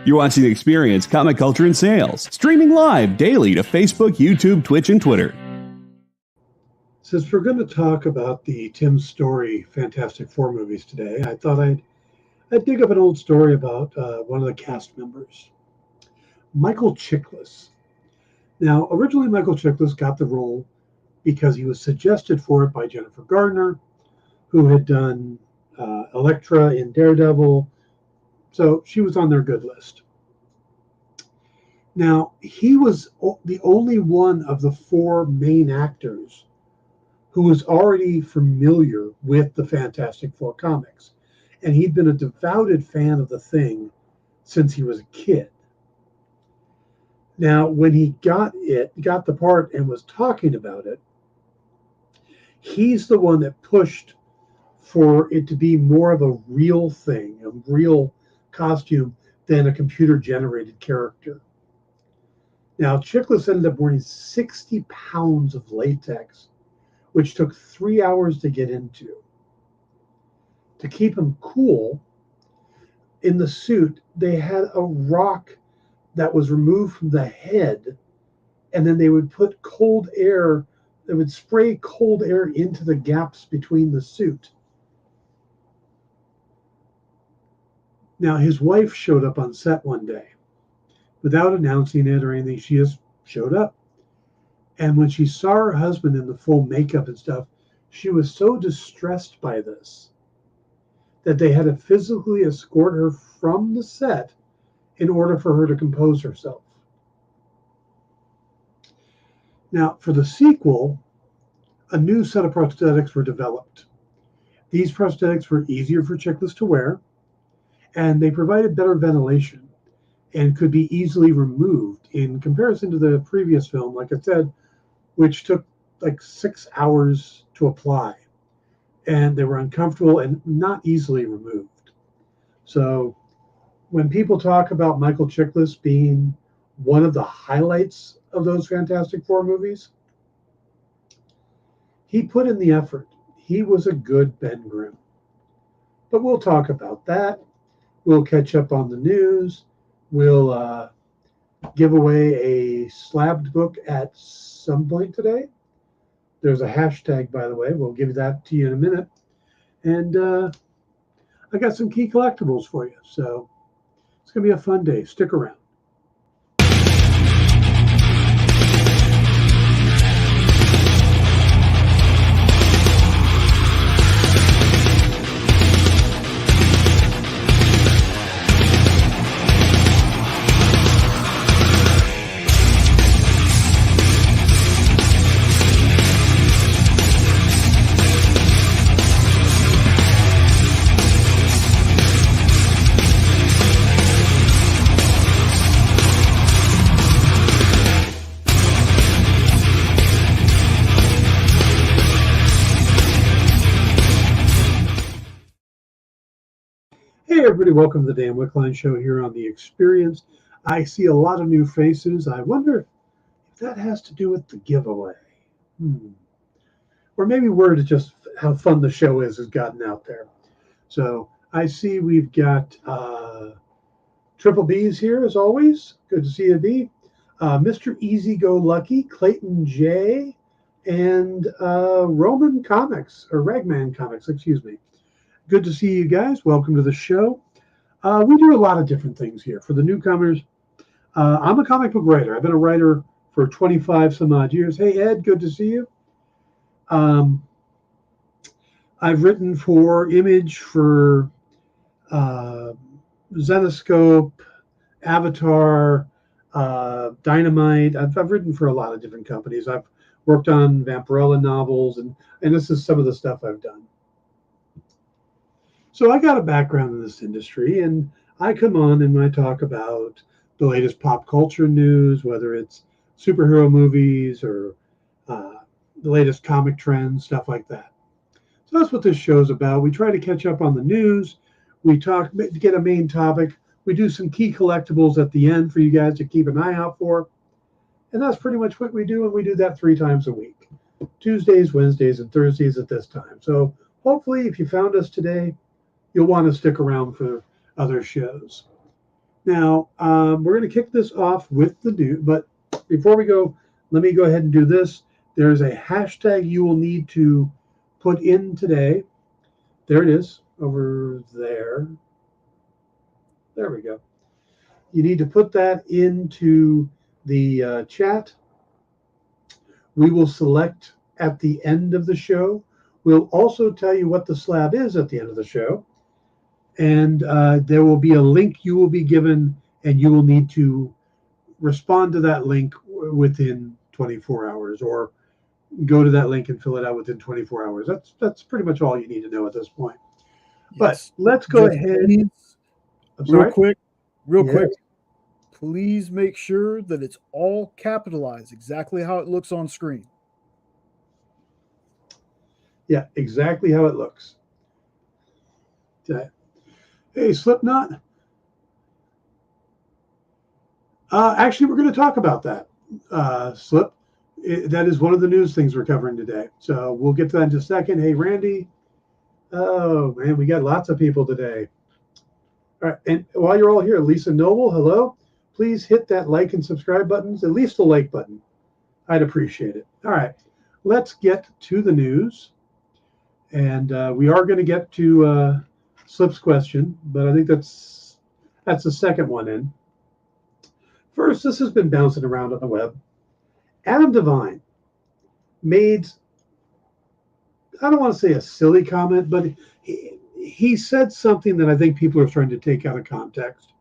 You're watching Experience Comic Culture and Sales, streaming live daily to Facebook, YouTube, Twitch, and Twitter. Since we're going to talk about the Tim Story Fantastic Four movies today, I thought I'd dig up an old story about one of the cast members, Michael Chiklis. Now, originally Michael Chiklis got the role because he was suggested for it by Jennifer Gardner, who had done Elektra in Daredevil, so she was on their good list. Now, he was the only one of the four main actors who was already familiar with the Fantastic Four comics, and he'd been a devoted fan of the Thing since he was a kid. Now, when he got the part and was talking about it, he's the one that pushed for it to be more of a real thing, a real costume, than a computer-generated character. Now, Chiklis ended up wearing 60 pounds of latex, which took 3 hours to get into. To keep him cool, in the suit, they had a rock that was removed from the head, and then they would put cold air, they would spray cold air into the gaps between the suit. Now, his wife showed up on set one day. Without announcing it or anything, she just showed up. And when she saw her husband in the full makeup and stuff, she was so distressed by this that they had to physically escort her from the set in order for her to compose herself. Now, for the sequel, a new set of prosthetics were developed. These prosthetics were easier for Chiklis to wear, and they provided better ventilation and could be easily removed in comparison to the previous film, like I said, which took like 6 hours to apply. And they were uncomfortable and not easily removed. So when people talk about Michael Chiklis being one of the highlights of those Fantastic Four movies, he put in the effort. He was a good Ben Grimm. But we'll talk about that. We'll catch up on the news. We'll give away a slabbed book at some point today. There's a hashtag, by the way. We'll give that to you in a minute. And I got some key collectibles for you. So it's going to be a fun day. Stick around. Hey everybody, welcome to the Dan Wickline Show here on The Experience. I see a lot of new faces. I wonder if that has to do with the giveaway. Or maybe word is just how fun the show has gotten out there. So I see we've got Triple B's here as always. Good to see you, B. Mr. Easy Go Lucky, Clayton J, and Roman Comics, or Ragman Comics, excuse me. Good to see you guys. Welcome to the show. We do a lot of different things here. For the newcomers, I'm a comic book writer. I've been a writer for 25 some odd years. Hey, Ed, good to see you. I've written for Image, for Zenoscope, Avatar, Dynamite. I've written for a lot of different companies. I've worked on Vampirella novels, and this is some of the stuff I've done. So I got a background in this industry, and I come on and I talk about the latest pop culture news, whether it's superhero movies or the latest comic trends, stuff like that. So that's what this show's about. We try to catch up on the news. We talk, get a main topic. We do some key collectibles at the end for you guys to keep an eye out for. And that's pretty much what we do, and we do that 3 times a week. Tuesdays, Wednesdays, and Thursdays at this time. So hopefully if you found us today, you'll want to stick around for other shows. Now, we're going to kick this off with the do, but before we go, let me go ahead and do this. There's a hashtag you will need to put in today. There it is over there. There we go. You need to put that into the chat. We will select at the end of the show. We'll also tell you what the slab is at the end of the show. And there will be a link you will be given, and you will need to respond to that link within 24 hours, or go to that link and fill it out within 24 hours. That's pretty much all you need to know at this point. Yes. But let's go Just ahead. please, I'm real sorry. quick, Yes. please make sure that it's all capitalized exactly how it looks on screen. Yeah, exactly how it looks. Hey, Slipknot. Actually, we're going to talk about that. Slip. That is one of the news things we're covering today. So we'll get to that in just a second. Hey, Randy. Oh, man, we got lots of people today. All right. And while you're all here, Lisa Noble, hello. Please hit that like and subscribe buttons, at least the like button. I'd appreciate it. All right. Let's get to the news. And we are going to get to Slip's question, but I think that's the second one in. First, this has been bouncing around on the web. Adam Devine made, I don't want to say a silly comment, but he said something that I think people are starting to take out of context.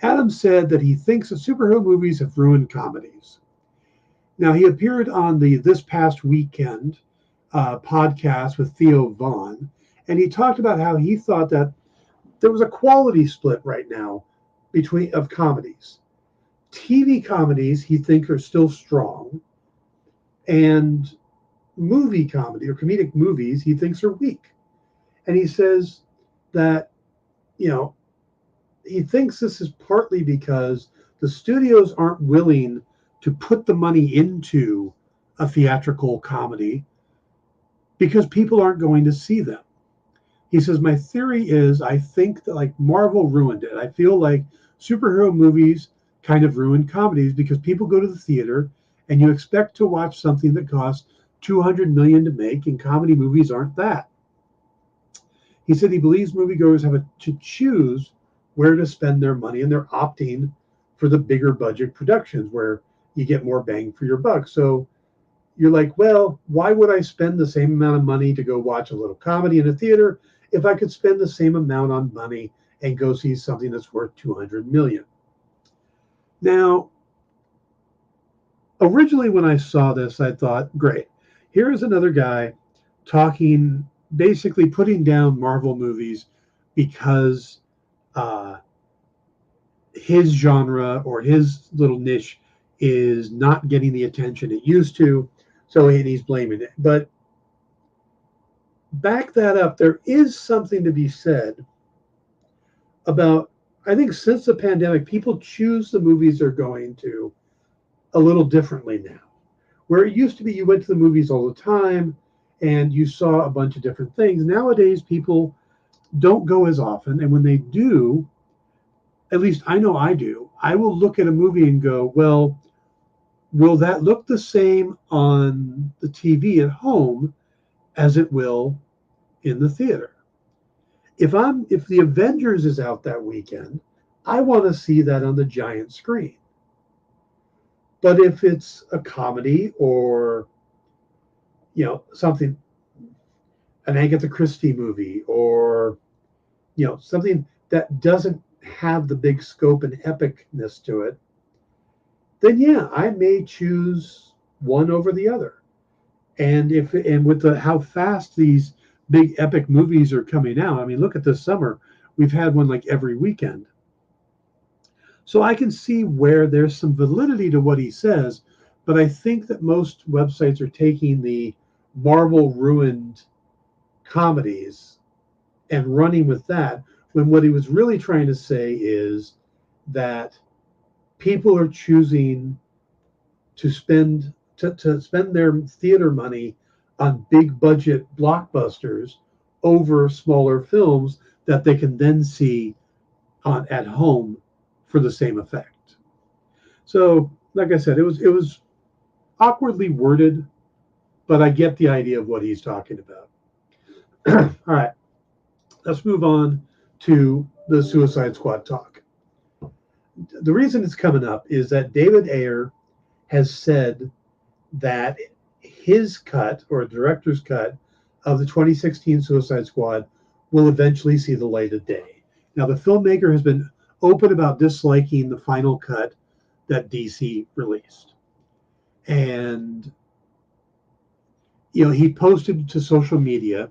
Adam said that he thinks that superhero movies have ruined comedies. Now, he appeared on the This Past Weekend podcast with Theo Vaughn, and he talked about how he thought that there was a quality split right now of comedies. TV comedies he thinks are still strong, and movie comedy or comedic movies he thinks are weak. And he says that, he thinks this is partly because the studios aren't willing to put the money into a theatrical comedy because people aren't going to see them. He says, my theory is I think that like Marvel ruined it. I feel like superhero movies kind of ruined comedies because people go to the theater and you expect to watch something that costs $200 million to make, and comedy movies aren't that. He said he believes moviegoers have to choose where to spend their money, and they're opting for the bigger budget productions where you get more bang for your buck. So you're like, well, why would I spend the same amount of money to go watch a little comedy in a theater if I could spend the same amount on money and go see something that's worth $200 million? Now, originally when I saw this, I thought, great, here's another guy talking, basically putting down Marvel movies because his genre or his little niche is not getting the attention it used to, so he's blaming it. But back that up, there is something to be said about, I think since the pandemic, people choose the movies they're going to a little differently now. Where it used to be you went to the movies all the time and you saw a bunch of different things. Nowadays, people don't go as often. And when they do, at least I know I do, I will look at a movie and go, well, will that look the same on the TV at home as it will in the theater? If the Avengers is out that weekend, I want to see that on the giant screen. But if it's a comedy or something, an Agatha Christie movie, or something that doesn't have the big scope and epicness to it, then yeah, I may choose one over the other. And with how fast these big epic movies are coming out, I mean, look at this summer, we've had one like every weekend. So I can see where there's some validity to what he says, but I think that most websites are taking the Marvel ruined comedies and running with that, when what he was really trying to say is that people are choosing to spend their theater money on big budget blockbusters over smaller films that they can then see at home for the same effect. So, like I said, it was awkwardly worded, but I get the idea of what he's talking about. All right, let's move on to the Suicide Squad talk. The reason it's coming up is that David Ayer has said that his cut, or director's cut, of the 2016 Suicide Squad will eventually see the light of day. Now, the filmmaker has been open about disliking the final cut that DC released. And, he posted to social media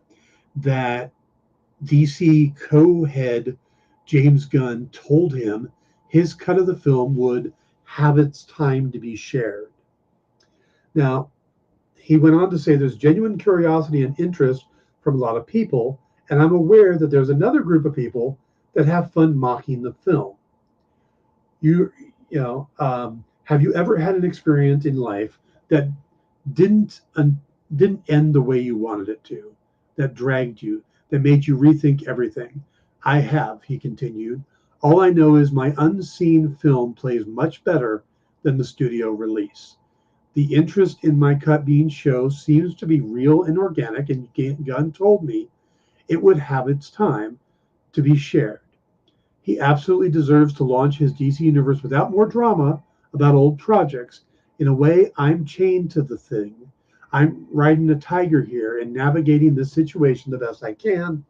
that DC co-head James Gunn told him his cut of the film would have its time to be shared. Now, he went on to say there's genuine curiosity and interest from a lot of people, and I'm aware that there's another group of people that have fun mocking the film. Have you ever had an experience in life that didn't end the way you wanted it to, that dragged you, that made you rethink everything? I have, he continued. All I know is my unseen film plays much better than the studio release. The interest in my cut being shown seems to be real and organic, and Gunn told me it would have its time to be shared. He absolutely deserves to launch his DC universe without more drama about old projects. In a way, I'm chained to the thing. I'm riding a tiger here and navigating this situation the best I can.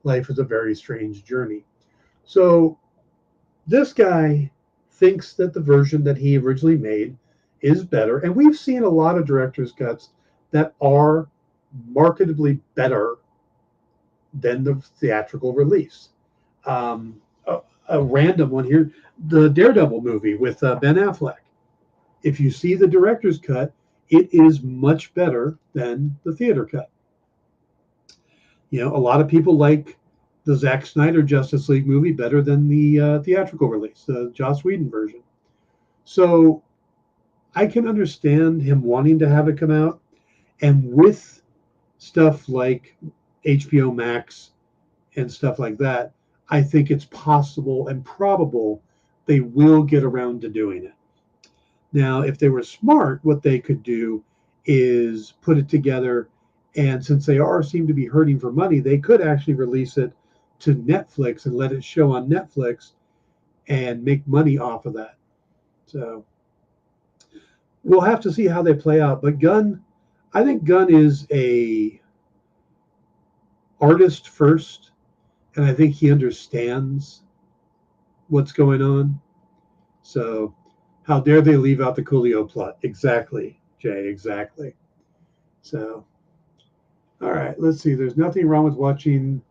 Life is a very strange journey. So this guy thinks that the version that he originally made is better. And we've seen a lot of director's cuts that are marketably better than the theatrical release. A random one here, the Daredevil movie with Ben Affleck. If you see the director's cut, it is much better than the theater cut. A lot of people like the Zack Snyder Justice League movie better than the theatrical release, the Joss Whedon version. So I can understand him wanting to have it come out. And with stuff like HBO Max and stuff like that, I think it's possible and probable they will get around to doing it. Now, if they were smart, what they could do is put it together, and since they seem to be hurting for money, they could actually release it to Netflix and let it show on Netflix and make money off of that. So we'll have to see how they play out. But I think Gunn is a artist first, and I think he understands what's going on. So how dare they leave out the Coolio plot? Exactly, Jay, exactly. So, all right, let's see. There's nothing wrong with watching,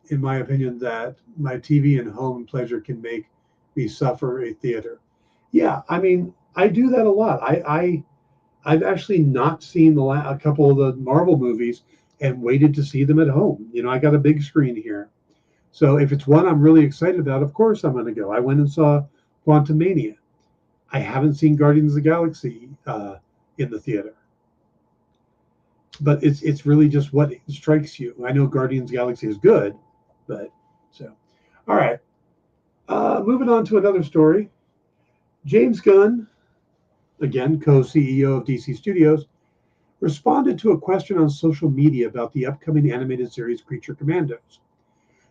in my opinion, that my TV and home pleasure can make me suffer a theater. Yeah, I mean, I do that a lot. I've actually not seen a couple of the Marvel movies and waited to see them at home. I got a big screen here. So if it's one I'm really excited about, of course I'm going to go. I went and saw Quantumania. I haven't seen Guardians of the Galaxy in the theater. But it's really just what strikes you. I know Guardians of the Galaxy is good, but so. All right. Moving on to another story. James Gunn, again, co-CEO of DC Studios, responded to a question on social media about the upcoming animated series Creature Commandos.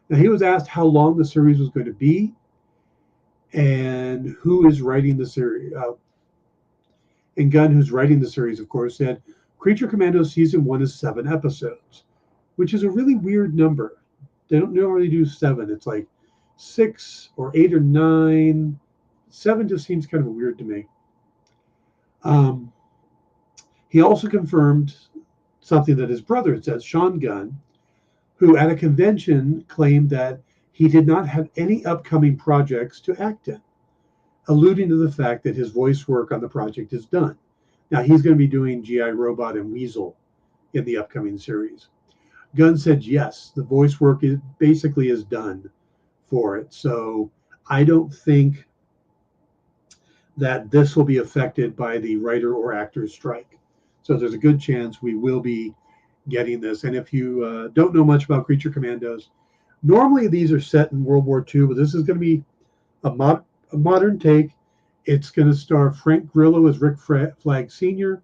Now, he was asked how long the series was going to be and who is writing the series. And Gunn, who's writing the series, of course, said Creature Commandos Season 1 is 7 episodes, which is a really weird number. They don't normally do 7. It's like 6 or 8 or 9. 7 just seems kind of weird to me. He also confirmed something that his brother had said, Sean Gunn, who at a convention claimed that he did not have any upcoming projects to act in, alluding to the fact that his voice work on the project is done. Now, he's going to be doing G.I. Robot and Weasel in the upcoming series. Gunn said, yes, the voice work basically is done for it. So I don't think that this will be affected by the writer or actor's strike. So there's a good chance we will be getting this. And if you don't know much about Creature Commandos, normally these are set in World War II, but this is going to be a a modern take. It's going to star Frank Grillo as Rick Flag Sr.,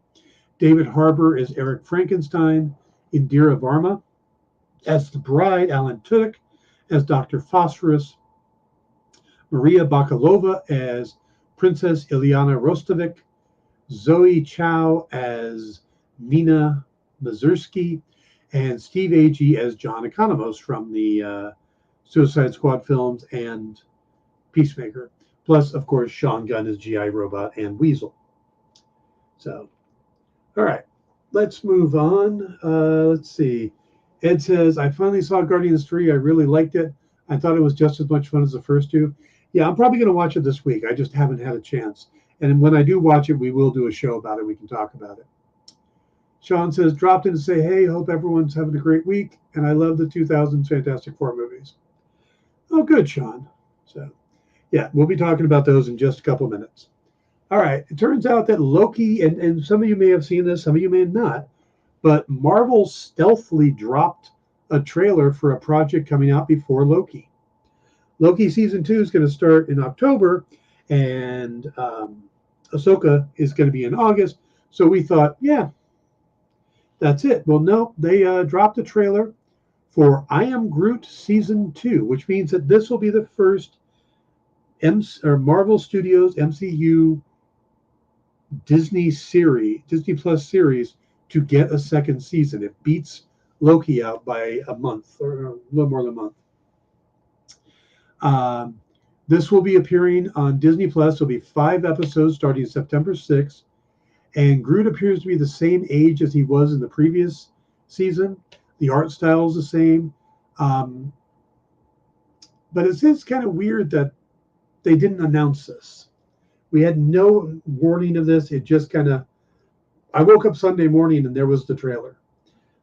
David Harbour as Eric Frankenstein, Indira Varma as the bride, Alan Tudyk as Dr. Phosphorus, Maria Bakalova as Princess Ilyana Rostovich, Zoe Chow as Nina Mazursky, and Steve Agee as John Economos from the Suicide Squad films and Peacemaker. Plus, of course, Sean Gunn as G.I. Robot and Weasel. So, all right, let's move on. Let's see. Ed says, I finally saw Guardians 3. I really liked it. I thought it was just as much fun as the first two. Yeah, I'm probably going to watch it this week. I just haven't had a chance. And when I do watch it, we will do a show about it. We can talk about it. Sean says, dropped in to say, hey, hope everyone's having a great week. And I love the 2000s Fantastic Four movies. Oh, good, Sean. So, yeah, we'll be talking about those in just a couple minutes. All right. It turns out that Loki, and some of you may have seen this, some of you may not, but Marvel stealthily dropped a trailer for a project coming out before Loki. Loki season 2 is going to start in October, and Ahsoka is going to be in August. So we thought, yeah, that's it. Well, no, they dropped a trailer for I Am Groot season 2, which means that this will be the first Marvel Studios MCU Disney Plus series to get a second season. It beats Loki out by a month or a little more than a month. This will be appearing on Disney Plus. There'll be 5 episodes starting September 6th. And Groot appears to be the same age as he was in the previous season. The art style is the same. But it is kind of weird that they didn't announce this. We had no warning of this. It just kind of, I woke up Sunday morning and there was the trailer.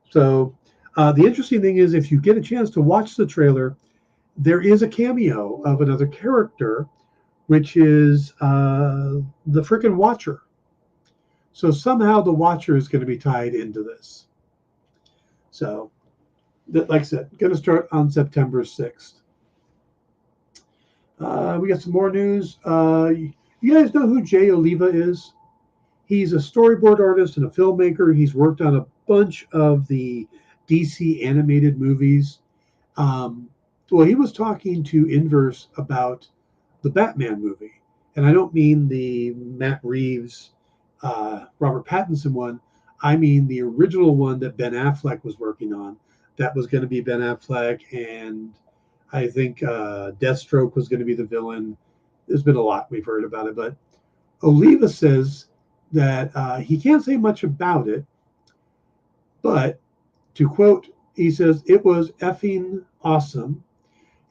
So the interesting thing is, if you get a chance to watch the trailer, there is a cameo of another character, which is the frickin' Watcher. So somehow the Watcher is going to be tied into this. So, like I said, going to start on September 6th. We got some more news. You guys know who Jay Oliva is? He's a storyboard artist and a filmmaker. He's worked on a bunch of the DC animated movies. Well, he was talking to Inverse about the Batman movie. And I don't mean the Matt Reeves, Robert Pattinson one. I mean the original one that Ben Affleck was working on. That was going to be Ben Affleck, and I think Deathstroke was going to be the villain. There's been a lot we've heard about it, but Oliva says that he can't say much about it, but to quote, he says, it was effing awesome.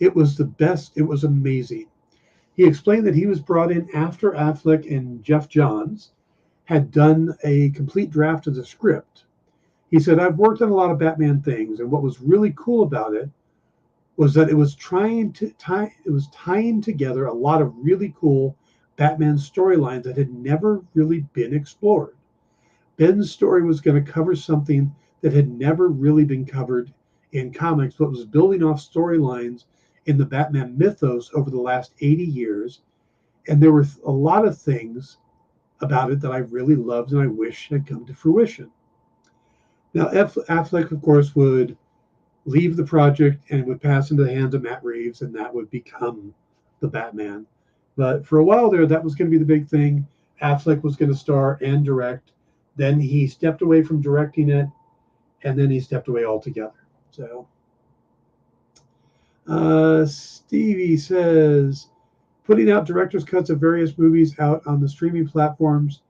It was the best. It was amazing. He explained that he was brought in after Affleck and Jeff Johns had done a complete draft of the script. He said, I've worked on a lot of Batman things, and what was really cool about it was that it was tying together a lot of really cool Batman storylines that had never really been explored. Ben's story was going to cover something that had never really been covered in comics, but was building off storylines in the Batman mythos over the last 80 years. And there were a lot of things about it that I really loved and I wish had come to fruition. Now, Affleck, of course, would leave the project and would pass into the hands of Matt Reeves, and that would become the Batman. But for a while there, that was going to be the big thing. Affleck was going to star and direct. Then he stepped away from directing it, and then he stepped away altogether. So, Stevie says, putting out director's cuts of various movies out on the streaming platforms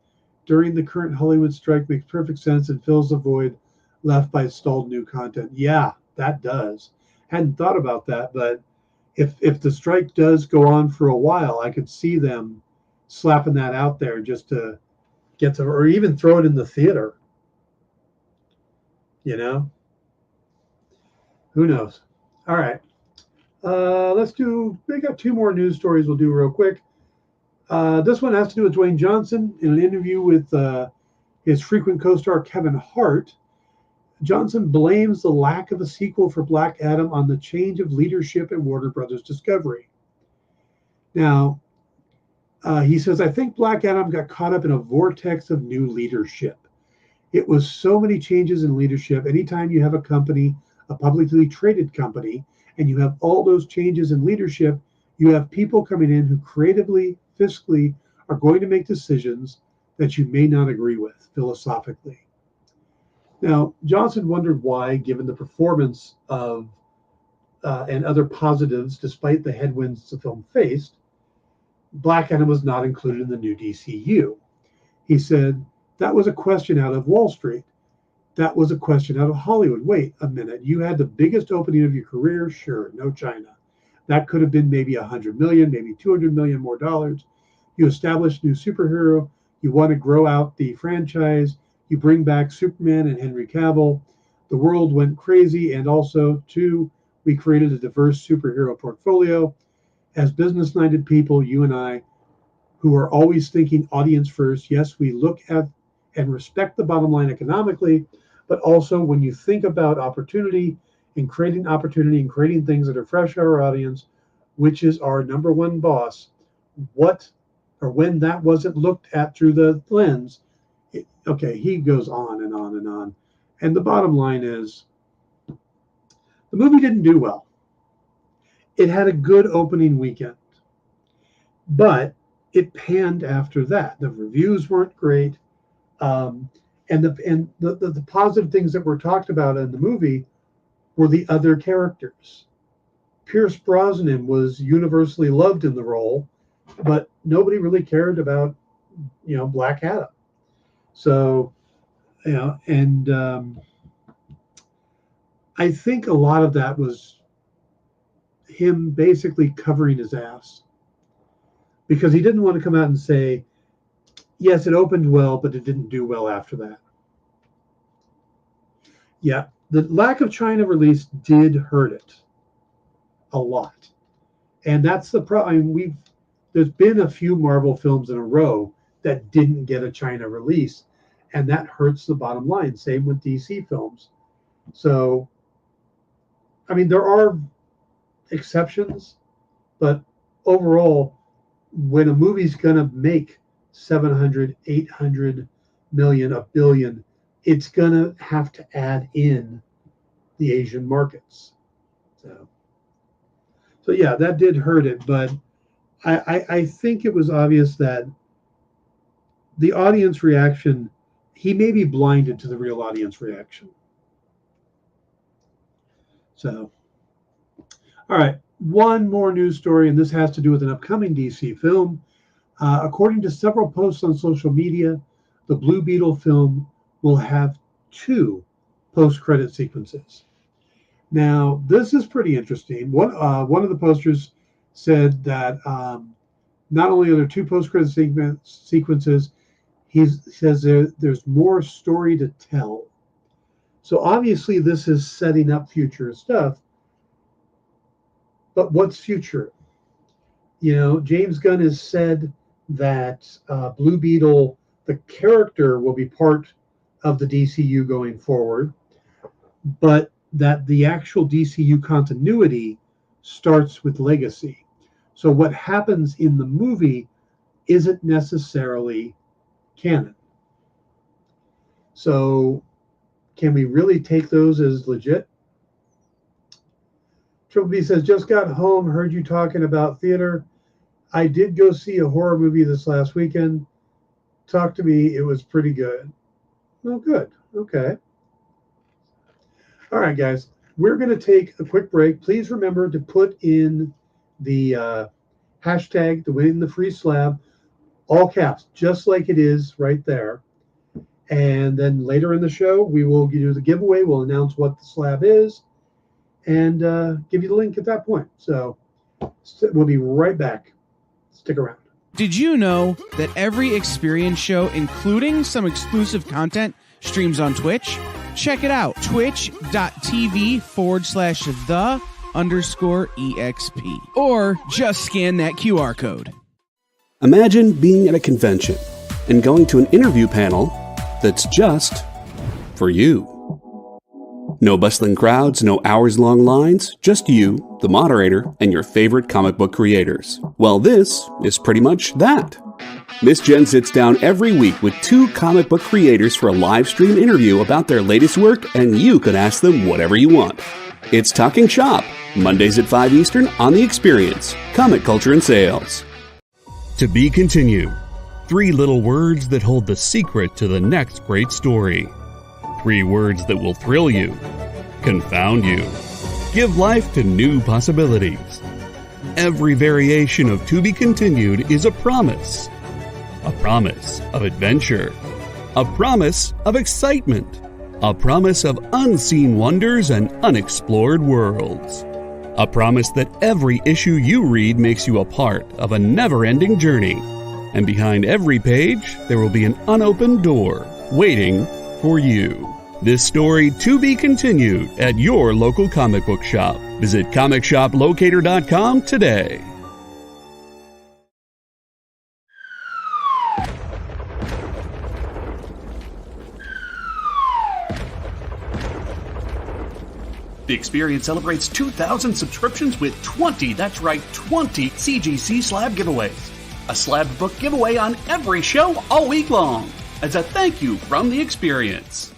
during the current Hollywood strike makes perfect sense and fills the void left by stalled new content. Yeah, that does. Hadn't thought about that, but if the strike does go on for a while, I could see them slapping that out there just to get to, or even throw it in the theater. You know? Who knows? All right. We got 2 more news stories we'll do real quick. This one has to do with Dwayne Johnson. In an interview with his frequent co-star Kevin Hart, Johnson blames the lack of a sequel for Black Adam on the change of leadership at Warner Brothers Discovery. Now, He says, I think Black Adam got caught up in a vortex of new leadership. It was so many changes in leadership. Anytime you have a company, a publicly traded company, and you have all those changes in leadership, you have people coming in who creatively, fiscally are going to make decisions that you may not agree with philosophically. Now, Johnson wondered why, given the performance of and other positives, despite the headwinds the film faced, Black Adam was not included in the new DCU. He said, that was a question out of Wall Street. That was a question out of Hollywood. Wait a minute. You had the biggest opening of your career? Sure, no China. That could have been maybe 100 million, maybe 200 million more dollars. You establish new superhero. You want to grow out the franchise. You bring back Superman and Henry Cavill. The world went crazy. And also, two, we created a diverse superhero portfolio. As business-minded people, you and I, who are always thinking audience first, yes, we look at and respect the bottom line economically, but also when you think about opportunity and creating things that are fresh to our audience, which is our number one boss, what or when that wasn't looked at through the lens, he goes on and on and on. And the bottom line is, the movie didn't do well. It had a good opening weekend, but it panned after that. The reviews weren't great. And the positive things that were talked about in the movie were the other characters. Pierce Brosnan was universally loved in the role, but nobody really cared about, Black Adam. So, I think a lot of that was him basically covering his ass, because he didn't want to come out and say, yes, it opened well, but it didn't do well after that. Yeah, the lack of China release did hurt it a lot. And that's the problem. There's been a few Marvel films in a row that didn't get a China release, and that hurts the bottom line. Same with DC films. So, there are exceptions, but overall, when a movie's going to make 700, 800 million, a billion, it's going to have to add in the Asian markets. So yeah, that did hurt it, but I think it was obvious that the audience reaction, he may be blinded to the real audience reaction. So, all right, one more news story, and this has to do with an upcoming DC film. According to several posts on social media, the Blue Beetle film will have 2 post-credit sequences. Now, this is pretty interesting. One of the posters said that not only are there 2 post-credit sequences, he says there's more story to tell. So obviously this is setting up future stuff. But what's future? James Gunn has said that Blue Beetle, the character, will be part of the DCU going forward, but that the actual DCU continuity starts with Legacy. So what happens in the movie isn't necessarily canon. So can we really take those as legit? Triple B says, just got home, heard you talking about theater. I did go see a horror movie this last weekend. Talk to me, it was pretty good. Oh, good. Okay. All right, guys. We're going to take a quick break. Please remember to put in the hashtag to win the free slab, all caps, just like it is right there. And then later in the show, we will do the giveaway. We'll announce what the slab is and give you the link at that point. So we'll be right back. Stick around. Did you know that every Experience show, including some exclusive content, streams on Twitch? Check it out. Twitch.tv/the_EXP. Or just scan that QR code. Imagine being at a convention and going to an interview panel that's just for you. No bustling crowds, no hours-long lines, just you, the moderator, and your favorite comic book creators. Well, this is pretty much that. Miss Jen sits down every week with 2 comic book creators for a live stream interview about their latest work, and you can ask them whatever you want. It's Talking Shop, Mondays at 5 Eastern on The Experience, Comic Culture and Sales. To be continued. 3 little words that hold the secret to the next great story. 3 words that will thrill you, confound you, give life to new possibilities. Every variation of To Be Continued is a promise of adventure, a promise of excitement, a promise of unseen wonders and unexplored worlds, a promise that every issue you read makes you a part of a never-ending journey, and behind every page there will be an unopened door waiting for you. This story to be continued at your local comic book shop. Visit comicshoplocator.com today. The Experience celebrates 2,000 subscriptions with 20, that's right, 20 CGC slab giveaways. A slab book giveaway on every show all week long. As a thank you from The Experience.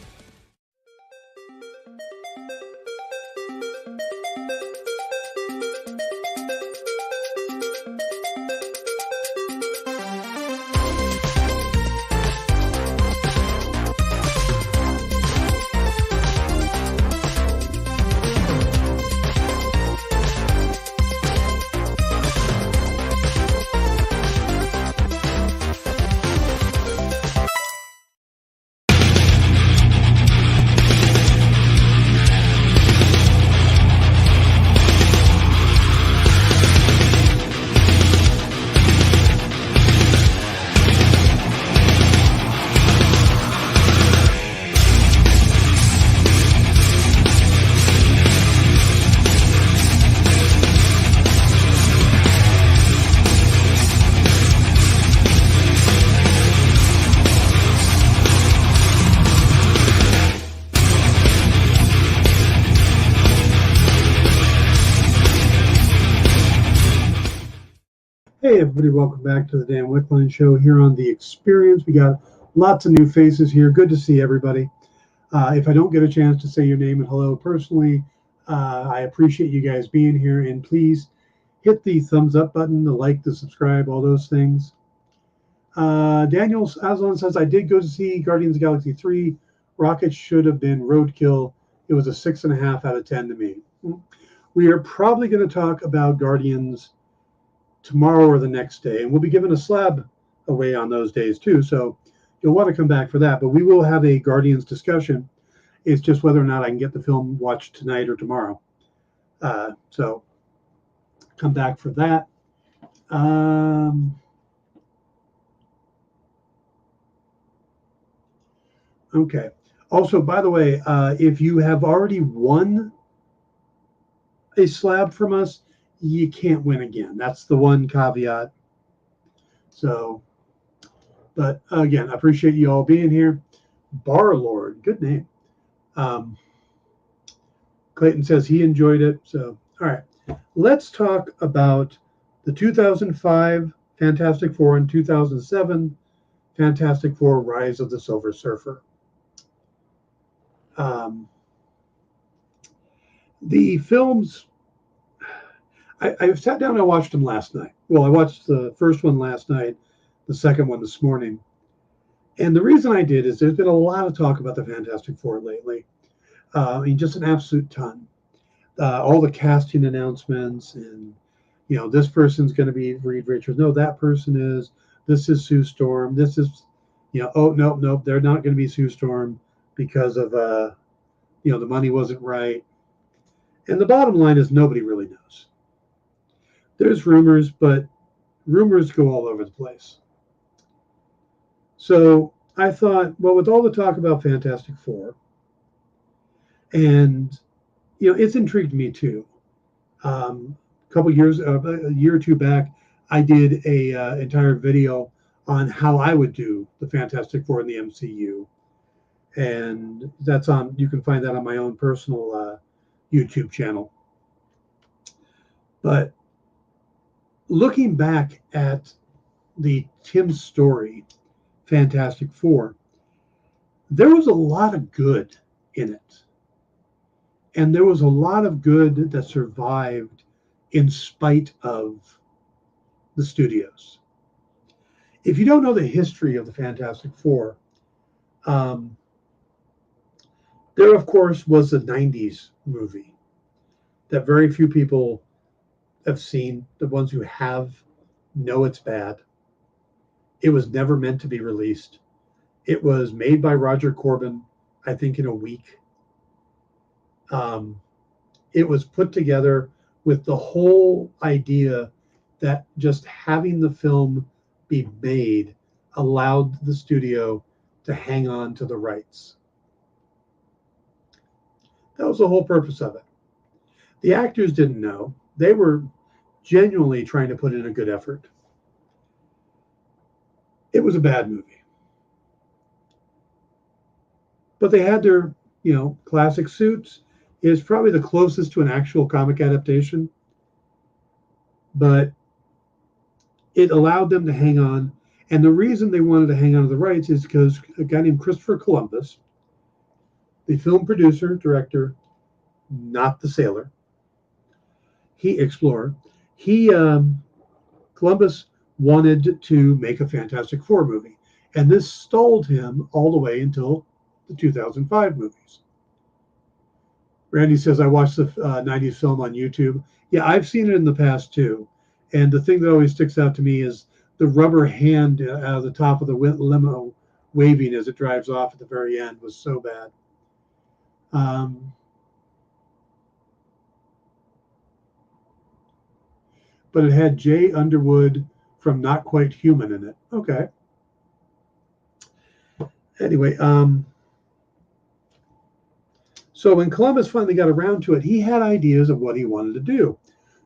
Hey everybody, welcome back to the Dan Wickline Show here on The Experience. We got lots of new faces here. Good to see everybody. If I don't get a chance to say your name and hello personally, I appreciate you guys being here, and please hit the thumbs up button, the like, the subscribe, all those things. Daniel Aslan says, I did go to see Guardians of the Galaxy 3. Rocket should have been roadkill. It was a 6.5 out of 10 to me. We are probably going to talk about Guardians tomorrow or the next day, and we'll be giving a slab away on those days too, so you'll want to come back for that. But we will have a Guardians discussion. It's just whether or not I can get the film watched tonight or tomorrow, so come back for that. Okay, also, by the way, if you have already won a slab from us, you can't win again. That's the one caveat. So, but again, I appreciate you all being here. Bar Lord, good name. Clayton says he enjoyed it. So, all right, let's talk about the 2005 Fantastic Four and 2007 Fantastic Four: Rise of the Silver Surfer. The films, I sat down and I watched them last night. Well, I watched the first one last night, the second one this morning. And the reason I did is there's been a lot of talk about the Fantastic Four lately. I mean, just an absolute ton. All the casting announcements, and, you know, this person's going to be Reed Richards. No, that person is. This is Sue Storm. This is, you know, oh, no, they're not going to be Sue Storm because of, you know, the money wasn't right. And the bottom line is nobody really knows. There's rumors, but rumors go all over the place. So I thought, well, with all the talk about Fantastic Four, and, you know, it's intrigued me too. A year or two back, I did a entire video on how I would do the Fantastic Four in the MCU. And that's on, you can find that on my own personal YouTube channel. But looking back at the Tim Story Fantastic Four, there was a lot of good in it. And there was a lot of good that survived in spite of the studios. If you don't know the history of the Fantastic Four, there, of course, was a 90s movie that very few people have seen. The ones who have know it's bad. It was never meant to be released. It was made by Roger Corman, I think, in a week. It was put together with the whole idea that just having the film be made allowed the studio to hang on to the rights. That was the whole purpose of it. The actors didn't know. They were genuinely trying to put in a good effort. It was a bad movie. But they had their, classic suits. It's probably the closest to an actual comic adaptation. But it allowed them to hang on. And the reason they wanted to hang on to the rights is because a guy named Christopher Columbus, the film producer, director, not the sailor, Columbus wanted to make a Fantastic Four movie. And this stalled him all the way until the 2005 movies. Randy says, I watched the 90s film on YouTube. Yeah, I've seen it in the past too. And the thing that always sticks out to me is the rubber hand out of the top of the limo waving as it drives off at the very end was so bad. But it had Jay Underwood from Not Quite Human in it. Okay. Anyway, so when Columbus finally got around to it, he had ideas of what he wanted to do.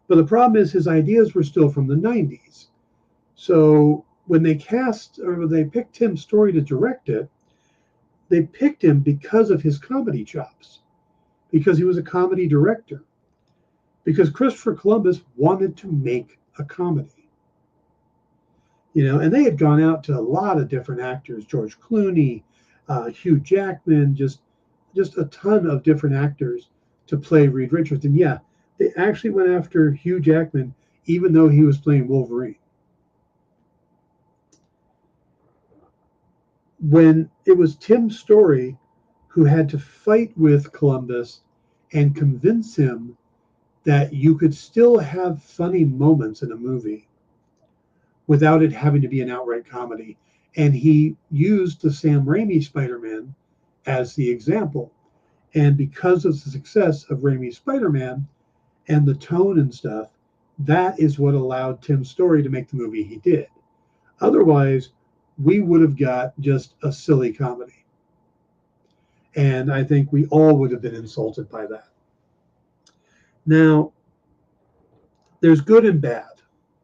But the problem is his ideas were still from the 90s. So when they picked Tim Story to direct it, they picked him because of his comedy chops, because he was a comedy director, because Christopher Columbus wanted to make a comedy. And they had gone out to a lot of different actors, George Clooney, Hugh Jackman, just a ton of different actors to play Reed Richards. And yeah, they actually went after Hugh Jackman, even though he was playing Wolverine. When it was Tim Story who had to fight with Columbus and convince him that you could still have funny moments in a movie without it having to be an outright comedy. And he used the Sam Raimi Spider-Man as the example. And because of the success of Raimi's Spider-Man and the tone and stuff, that is what allowed Tim Story to make the movie he did. Otherwise, we would have got just a silly comedy. And I think we all would have been insulted by that. Now, there's good and bad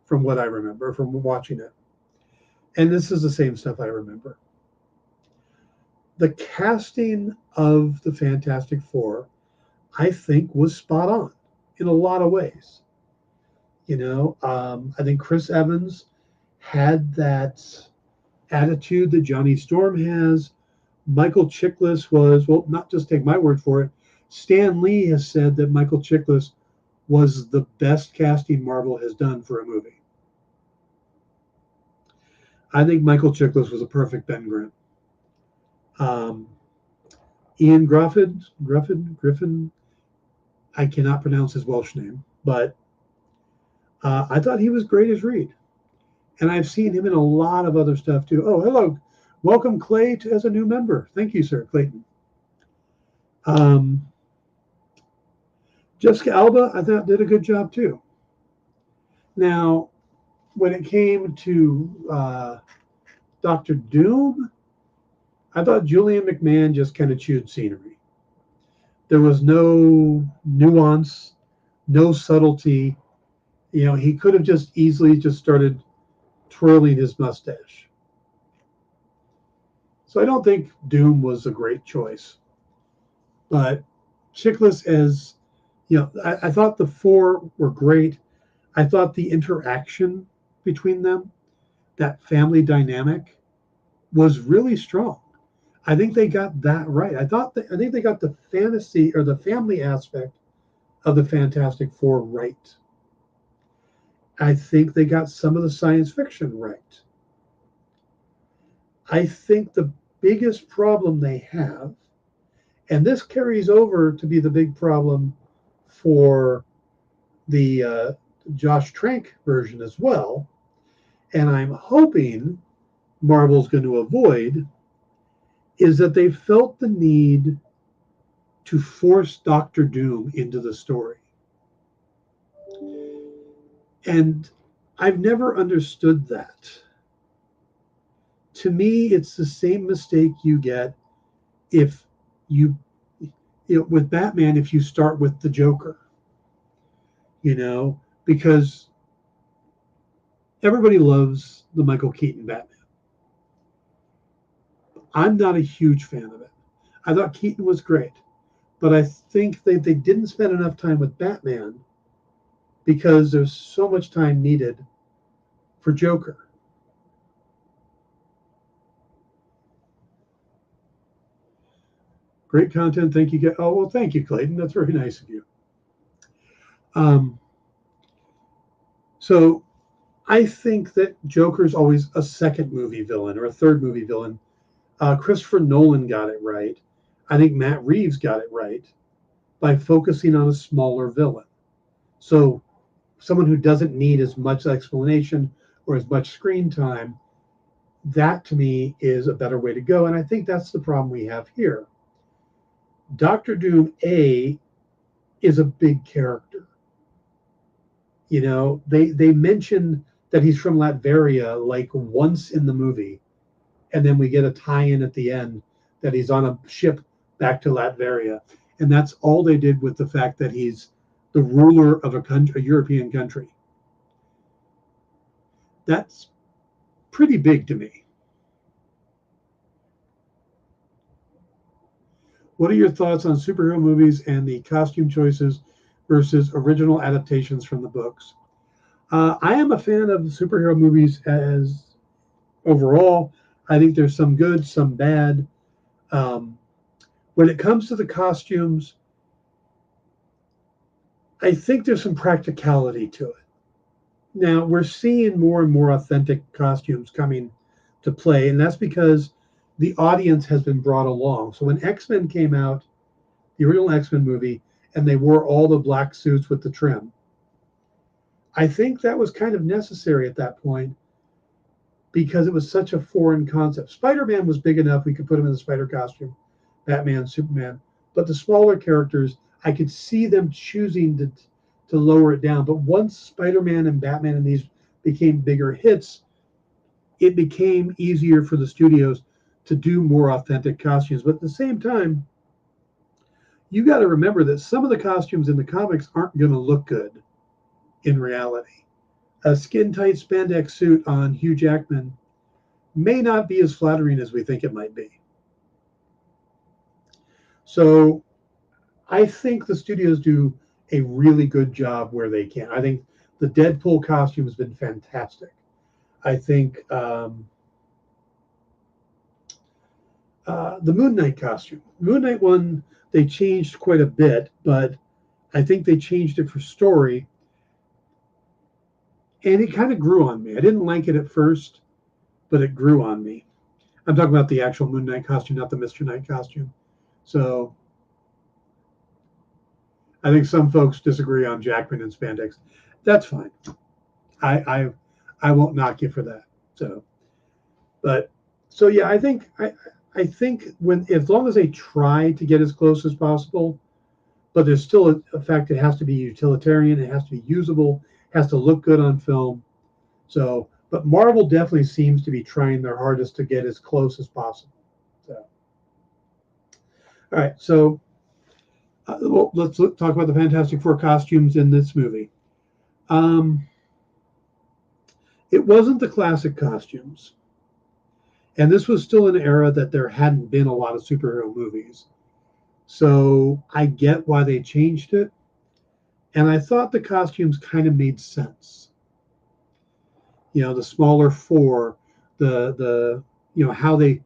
from what I remember from watching it. And this is the same stuff I remember. The casting of the Fantastic Four, I think, was spot on in a lot of ways. I think Chris Evans had that attitude that Johnny Storm has. Michael Chiklis was, well, not just take my word for it, Stan Lee has said that Michael Chiklis was the best casting Marvel has done for a movie. I think Michael Chiklis was a perfect Ben Grimm. Ian Griffin, I cannot pronounce his Welsh name, but I thought he was great as Reed. And I've seen him in a lot of other stuff too. Oh, hello. Welcome, Clay, as a new member. Thank you, sir, Clayton. Jessica Alba, I thought, did a good job too. Now, when it came to Dr. Doom, I thought Julian McMahon just kind of chewed scenery. There was no nuance, no subtlety. He could have just easily just started twirling his mustache. So I don't think Doom was a great choice. But Chiklis as, I thought the four were great. I thought the interaction between them, that family dynamic, was really strong. I think they got that right. I think they got the fantasy or the family aspect of the Fantastic Four right. I think they got some of the science fiction right. I think the biggest problem they have, and this carries over to be the big problem for the Josh Trank version as well, and I'm hoping Marvel's going to avoid, is that they felt the need to force Doctor Doom into the story. And I've never understood that. To me, it's the same mistake you get if with Batman, if you start with the Joker, because everybody loves the Michael Keaton Batman. I'm not a huge fan of it. I thought Keaton was great, but I think they didn't spend enough time with Batman because there's so much time needed for Joker. Great content. Thank you. Oh, well, thank you, Clayton. That's very nice of you. So I think that Joker's always a second movie villain or a third movie villain. Christopher Nolan got it right. I think Matt Reeves got it right by focusing on a smaller villain. So someone who doesn't need as much explanation or as much screen time, that to me is a better way to go. And I think that's the problem we have here. Dr. Doom A is a big character. They mention that he's from Latveria like once in the movie, and then we get a tie-in at the end that he's on a ship back to Latveria, and that's all they did with the fact that he's the ruler of a European country. That's pretty big to me. What are your thoughts on superhero movies and the costume choices versus original adaptations from the books? I am a fan of superhero movies as overall. I think there's some good, some bad. When it comes to the costumes, I think there's some practicality to it. Now, we're seeing more and more authentic costumes coming to play, and that's because the audience has been brought along. So when X-Men came out, the original X-Men movie, and they wore all the black suits with the trim, I think that was kind of necessary at that point because it was such a foreign concept. Spider-Man was big enough, we could put him in the spider costume, Batman, Superman, but the smaller characters, I could see them choosing to lower it down. But once Spider-Man and Batman and these became bigger hits, it became easier for the studios to do more authentic costumes. But at the same time, you got to remember that some of the costumes in the comics aren't going to look good in reality. A skin-tight spandex suit on Hugh Jackman may not be as flattering as we think it might be. So I think the studios do a really good job where they can. I think the Deadpool costume has been fantastic. I think the Moon Knight costume. Moon Knight one, they changed quite a bit, but I think they changed it for story. And it kind of grew on me. I didn't like it at first, but it grew on me. I'm talking about the actual Moon Knight costume, not the Mr. Knight costume. So I think some folks disagree on Jackman and spandex. That's fine. I won't knock you for that. So yeah, I think as long as they try to get as close as possible, but there's still a fact it has to be utilitarian, it has to be usable, has to look good on film. So, but Marvel definitely seems to be trying their hardest to get as close as possible. So, all right, so let's talk about the Fantastic Four costumes in this movie. It wasn't the classic costumes. And this was still an era that there hadn't been a lot of superhero movies. So I get why they changed it. And I thought the costumes kind of made sense. The smaller four, the how they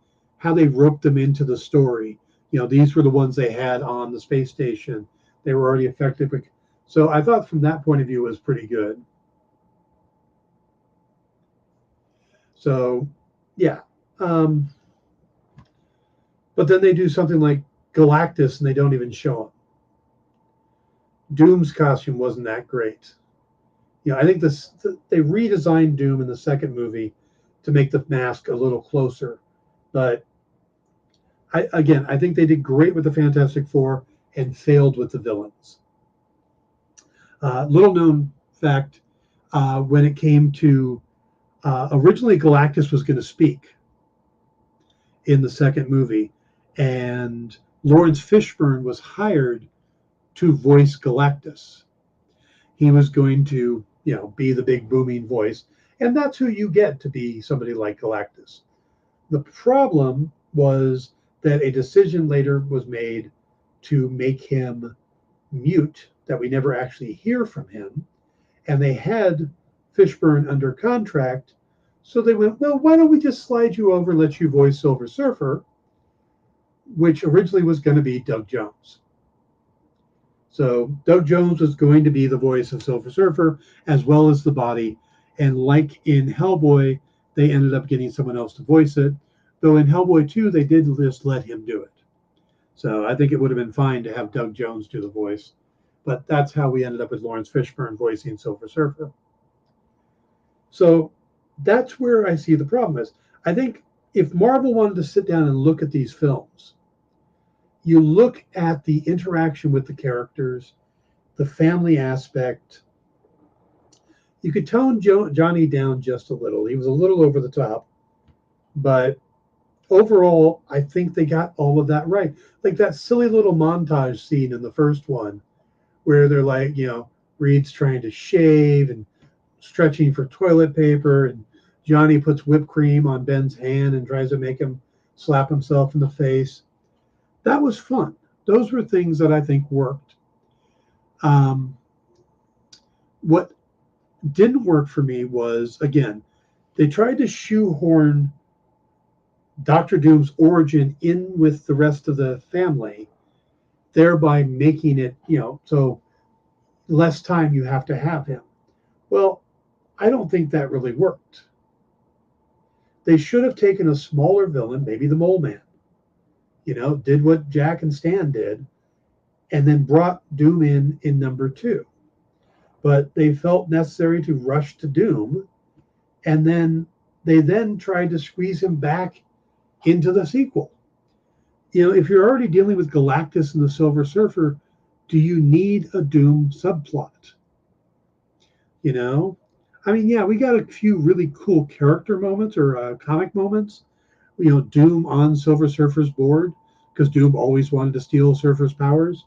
roped them into the story. These were the ones they had on the space station. They were already effective. So I thought from that point of view it was pretty good. So, yeah. But then they do something like Galactus and they don't even show him. Doom's costume wasn't that great. I think they redesigned Doom in the second movie to make the mask a little closer. But I think they did great with the Fantastic Four and failed with the villains. Little known fact, when it came to originally Galactus was going to speak in the second movie, and Lawrence Fishburne was hired to voice Galactus. He was going to, be the big booming voice, and that's who you get to be somebody like Galactus. The problem was that a decision later was made to make him mute, that we never actually hear from him, and they had Fishburne under contract, so they went, well, why don't we just slide you over and let you voice Silver Surfer, which originally was going to be Doug Jones. So Doug Jones was going to be the voice of Silver Surfer as well as the body. And like in Hellboy, they ended up getting someone else to voice it. Though in Hellboy 2, they did just let him do it. So I think it would have been fine to have Doug Jones do the voice. But that's how we ended up with Lawrence Fishburne voicing Silver Surfer. So that's where I see the problem is. I think if Marvel wanted to sit down and look at these films, you look at the interaction with the characters, the family aspect. You could tone Johnny down just a little. He was a little over the top. But overall, I think they got all of that right. Like that silly little montage scene in the first one where they're like, Reed's trying to shave and stretching for toilet paper, and Johnny puts whipped cream on Ben's hand and tries to make him slap himself in the face. That was fun. Those were things that I think worked. What didn't work for me was, again, they tried to shoehorn Dr. Doom's origin in with the rest of the family, thereby making it, so less time you have to have him. Well, I don't think that really worked. They should have taken a smaller villain, maybe the Mole Man, did what Jack and Stan did, and then brought Doom in number 2. But they felt necessary to rush to Doom, and then they tried to squeeze him back into the sequel. If you're already dealing with Galactus and the Silver Surfer, do you need a Doom subplot? We got a few really cool character moments or comic moments. Doom on Silver Surfer's board, because Doom always wanted to steal Surfer's powers.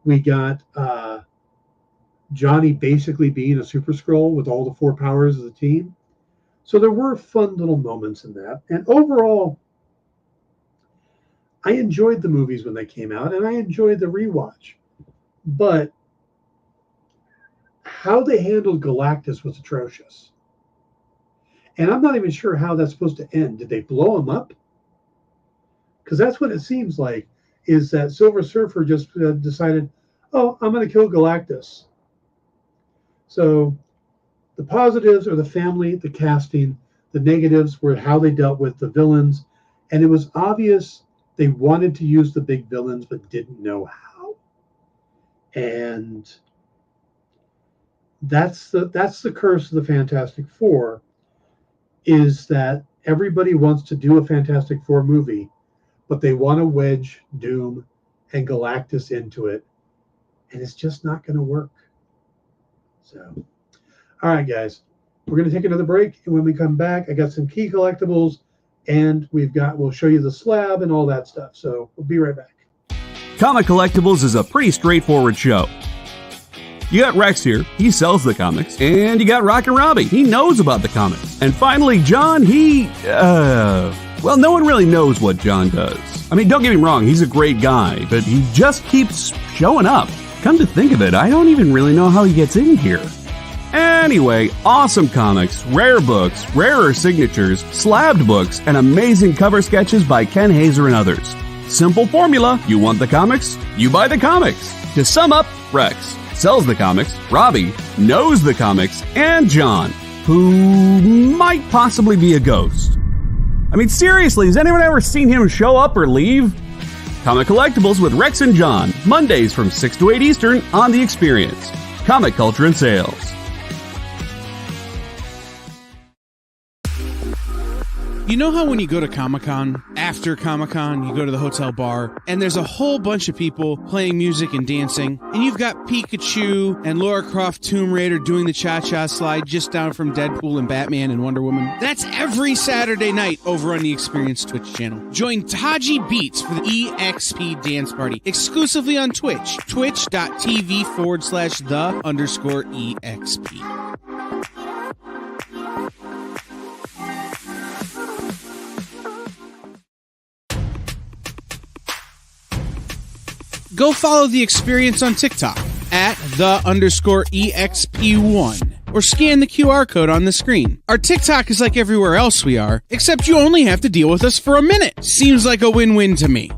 We got Johnny basically being a Super Skrull with all the 4 powers of the team. So there were fun little moments in that. And overall, I enjoyed the movies when they came out, and I enjoyed the rewatch. But how they handled Galactus was atrocious. And I'm not even sure how that's supposed to end. Did they blow him up? Because that's what it seems like, is that Silver Surfer just decided, oh, I'm going to kill Galactus. So the positives are the family, the casting. The negatives were how they dealt with the villains. And it was obvious they wanted to use the big villains but didn't know how. And that's the curse of the Fantastic Four, is that everybody wants to do a Fantastic Four movie, but they want to wedge Doom and Galactus into it, and it's just not going to work. So, all right, guys, we're going to take another break, and when we come back, I got some key collectibles, and we'll show you the slab and all that stuff. So we'll be right back. Comic Collectibles is a pretty straightforward show. You got Rex here, he sells the comics, and you got Rocket Robbie, he knows about the comics. And finally, John, Well, no one really knows what John does. I mean, don't get me wrong, he's a great guy, but he just keeps showing up. Come to think of it, I don't even really know how he gets in here. Anyway, awesome comics, rare books, rarer signatures, slabbed books, and amazing cover sketches by Ken Hazer and others. Simple formula, you want the comics, you buy the comics. To sum up, Rex sells the comics, Robbie knows the comics, and John, who might possibly be a ghost. I mean, seriously, has anyone ever seen him show up or leave? Comic Collectibles with Rex and John, Mondays from 6 to 8 Eastern on The Experience. Comic Culture and Sales. You know how when you go to Comic-Con, after Comic-Con, you go to the hotel bar, and there's a whole bunch of people playing music and dancing, and you've got Pikachu and Lara Croft Tomb Raider doing the cha-cha slide just down from Deadpool and Batman and Wonder Woman? That's every Saturday night over on the Experience Twitch channel. Join Taji Beats for the EXP Dance Party, exclusively on Twitch, twitch.tv/the_EXP. Go follow The Experience on TikTok at @the_EXP1 or scan the QR code on the screen. Our TikTok is like everywhere else we are, except you only have to deal with us for a minute. Seems like a win-win to me.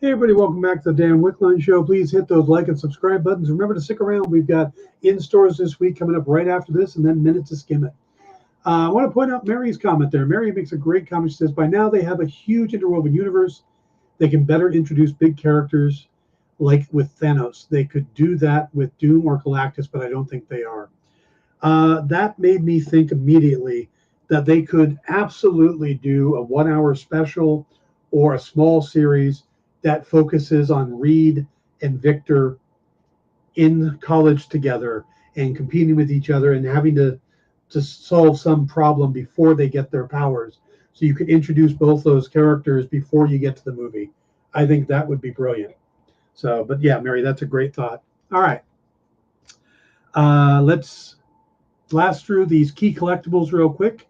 Hey everybody, welcome back to the Dan Wickline Show. Please hit those like and subscribe buttons. Remember to stick around. We've got in stores this week coming up right after this, and then Minute to Skim It. I want to point out Mary's comment there. Mary makes a great comment. She says, by now they have a huge interwoven universe. They can better introduce big characters like with Thanos. They could do that with Doom or Galactus, but I don't think they are. That made me think immediately that they could absolutely do a 1 hour special or a small series that focuses on Reed and Victor in college together and competing with each other and having to solve some problem before they get their powers. So you could introduce both those characters before you get to the movie. I think that would be brilliant. So, but yeah, Mary, that's a great thought. All right. Let's blast through these key collectibles real quick.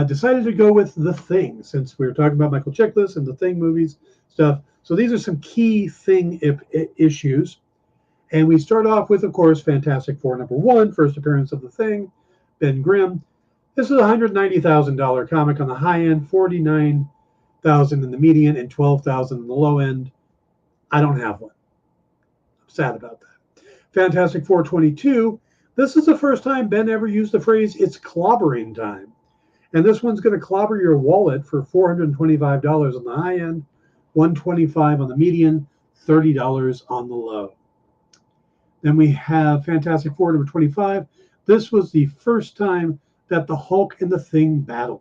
Decided to go with The Thing, since we were talking about Michael Chiklis and The Thing movies stuff. So these are some key Thing issues. And we start off with, of course, Fantastic Four #1, first appearance of The Thing, Ben Grimm. This is a $190,000 comic on the high end, $49,000 in the median, and $12,000 in the low end. I don't have one. I'm sad about that. Fantastic Four 22. This is the first time Ben ever used the phrase, it's clobbering time. And this one's going to clobber your wallet for $425 on the high end, $125 on the median, $30 on the low. Then we have Fantastic Four #25. This was the first time that the Hulk and the Thing battled.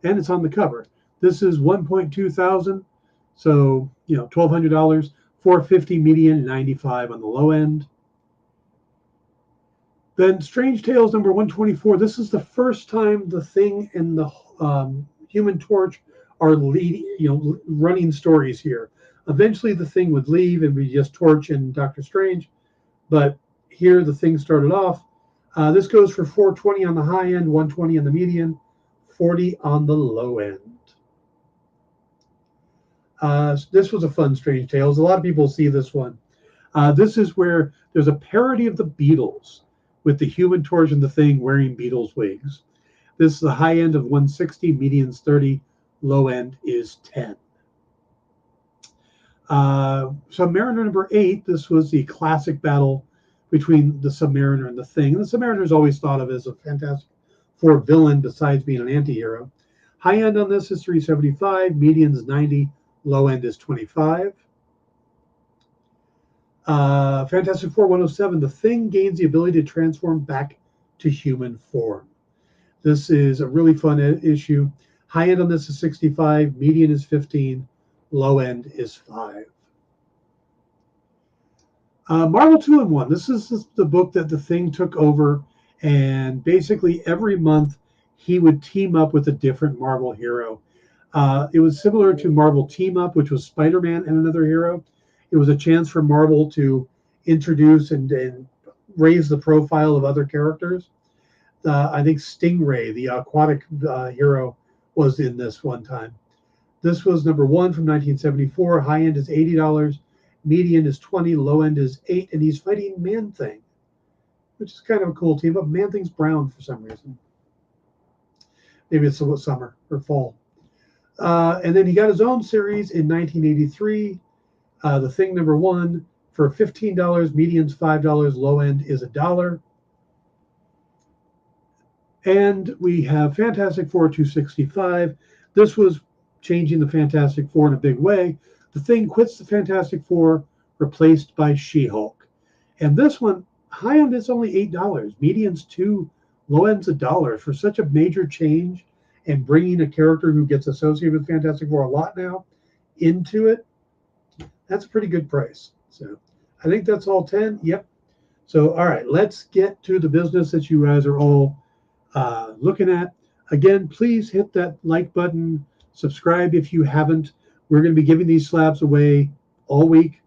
And it's on the cover. This is $1.2 thousand. So, $1,200, $450 median, $95 on the low end. Then Strange Tales #124. This is the first time the Thing and the Human Torch are running stories here. Eventually, the Thing would leave and be just Torch and Doctor Strange, but here the Thing started off. This goes for $420 on the high end, $120 on the median, $40 on the low end. This was a fun Strange Tales. A lot of people see this one. This is where there's a parody of the Beatles with the Human Torch and the Thing wearing Beatles wigs. This is the high end of $160, median's $30, low end is $10. Submariner #8, this was the classic battle between the Submariner and the Thing. And the Submariner is always thought of as a Fantastic for villain besides being an anti-hero. High end on this is $375, median is $90, low end is $25. Fantastic Four 107, the Thing gains the ability to transform back to human form. This is a really fun issue. High end on this is $65, median is $15, low end is $5. Marvel 2-in-1. This is the book that the Thing took over, and basically every month he would team up with a different Marvel hero. It was similar to Marvel Team Up, which was Spider-Man and another hero. It was a chance for Marvel to introduce and raise the profile of other characters. I think Stingray, the aquatic hero, was in this one time. This was number 1 from 1974. High end is $80, median is $20, low end is $8, and he's fighting Man-Thing, which is kind of a cool team up. Man-Thing's brown for some reason. Maybe it's summer or fall. And then he got his own series in 1983. The Thing number 1 for $15, median's $5, low end is $1. And we have Fantastic Four 265. This was changing the Fantastic Four in a big way. The Thing quits the Fantastic Four, replaced by She-Hulk. And this one, high end is only $8, median's $2, low end's $1. For such a major change and bringing a character who gets associated with Fantastic Four a lot now into it, that's a pretty good price. So I think that's all 10. Yep. So, all right, let's get to the business that you guys are all looking at. Again, please hit that like button, subscribe if you haven't. We're going to be giving these slabs away all week.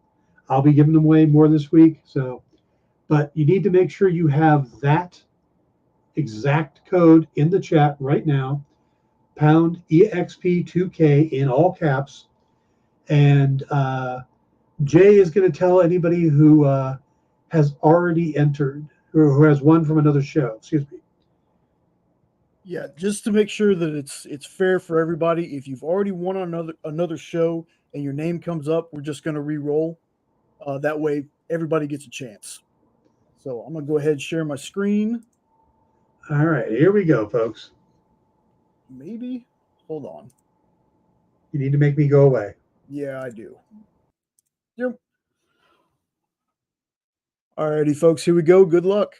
I'll be giving them away more this week. So, but you need to make sure you have that exact code in the chat right now, pound EXP2K in all caps. And Jay is going to tell anybody who has already entered, or who has won from another show. Excuse me. Yeah, just to make sure that it's fair for everybody. If you've already won on another show and your name comes up, we're just going to re-roll. That way, everybody gets a chance. So I'm going to go ahead and share my screen. All right, here we go, folks. Maybe. Hold on. You need to make me go away. Yeah, I do. Yep. All righty, folks, here we go. Good luck.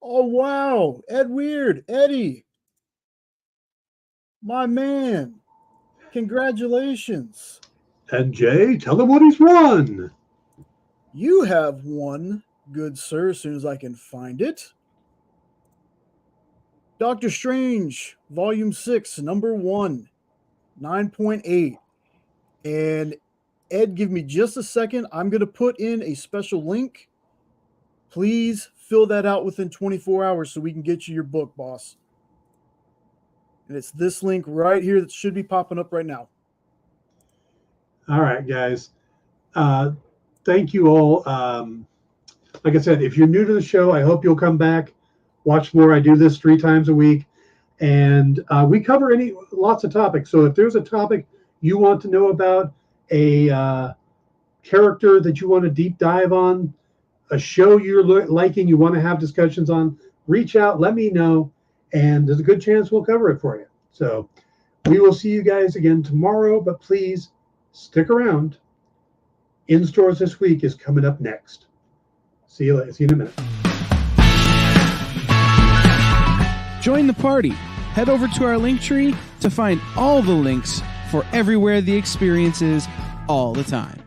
Oh, wow. Ed Weird. Eddie. My man. Congratulations. And Jay, tell him what he's won. You have won, good sir, as soon as I can find it. Doctor Strange, Volume 6, Number 1, 9.8. And Ed, give me just a second. I'm going to put in a special link. Please fill that out within 24 hours so we can get you your book, boss. And it's this link right here that should be popping up right now. All right, guys. Thank you all. Like I said, if you're new to the show, I hope you'll come back, watch more. I do this 3 times a week, and we cover lots of topics. So if there's a topic you want to know about, a character that you want to deep dive on, a show you're liking, you want to have discussions on, reach out, let me know, and there's a good chance we'll cover it for you. So we will see you guys again tomorrow, but please stick around. In stores this week is coming up next. See you later. See you in a minute. Join the party. Head over to our link tree to find all the links for everywhere the experience is all the time.